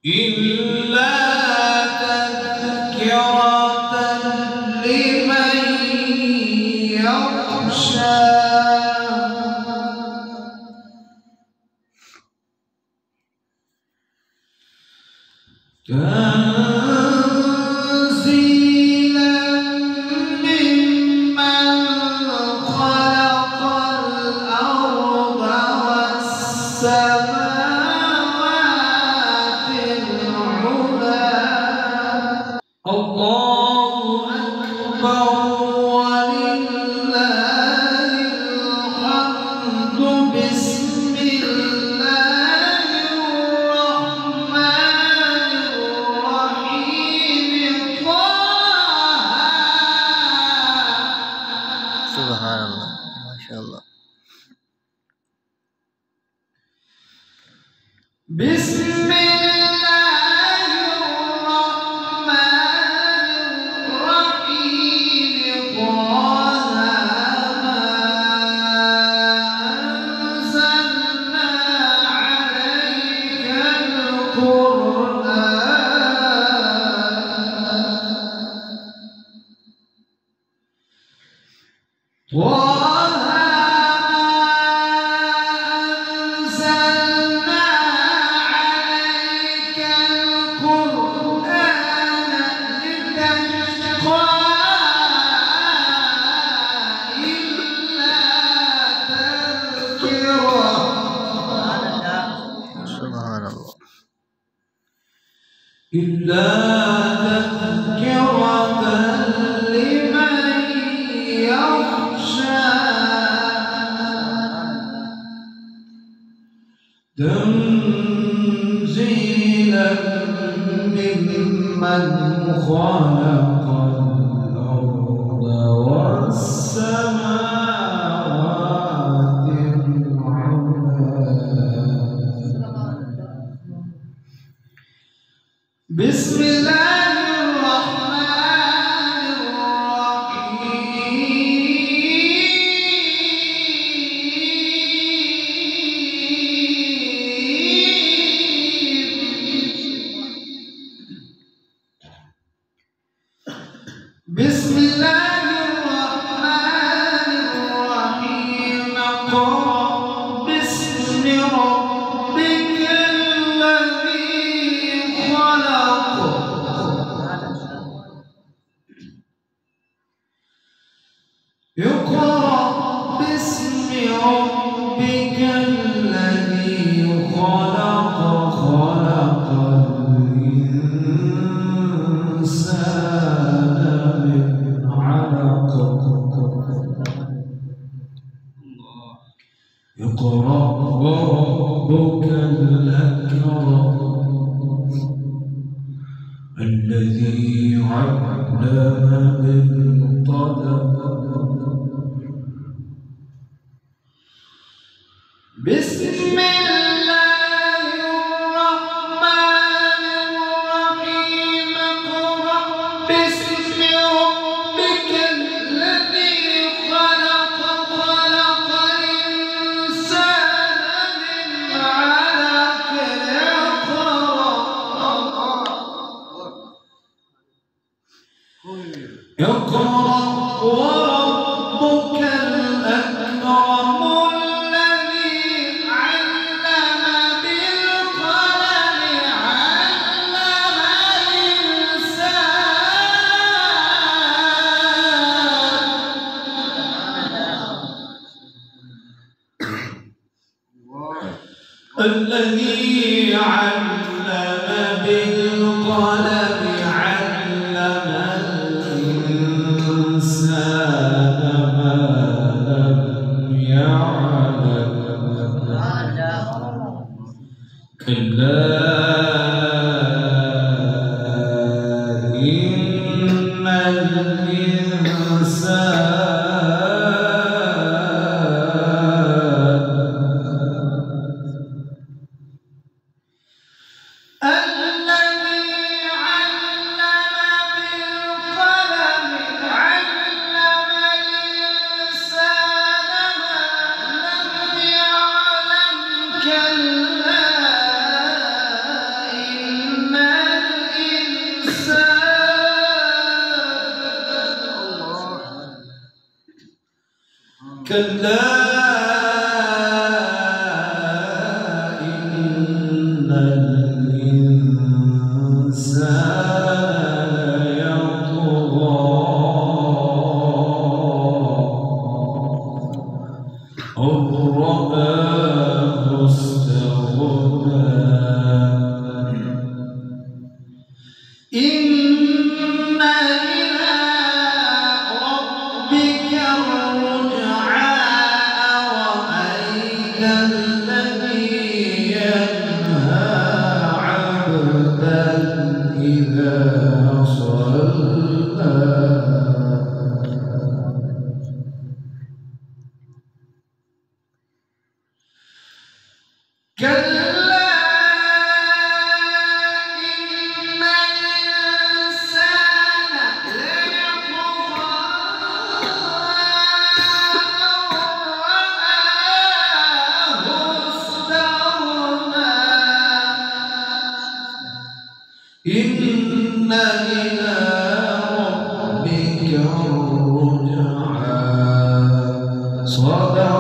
إلا تذكرة لمن يخشى تنزيلا ممن خلق الأرض والسماوات العلى الله أكبر ولله الحمد بسم الله الرحمن الرحيم سبحان الله ما شاء الله بسم الله الرحمن الرحيم طه ما أنزلنا عليك سبحان الله إلا تذكرة لمن يخشى تنزيلا ممن خلق الأرض والسماوات العلى بسم الله الرحمن الرحيم بسم الله الرحمن الرحيم اقرأ باسم ربك الذي خلق اقرأ باسم ربك الذي خلق خلق الإنسان من علق اقرأ وربك الأكرم الذي علم بالقلم بسم الله الرحمن الرحيم اقرأ باسم ربك الذي خلق خلق الإنسان من علق اقرأ وربك الأكرم الذي علم بالقلم علم الإنسان الذي علم بالقلم علم الإنسان ما لم يعلم كلا إن كلا إن الإنسان ليطغى أن رآه استغنى إن إلى ربك الرجعى أرأيت الذي ينهى عبدا إذا صلى كلا إن الإنسان ليطغى أن رآه استغنى إن إلى ربك الرجعى صدق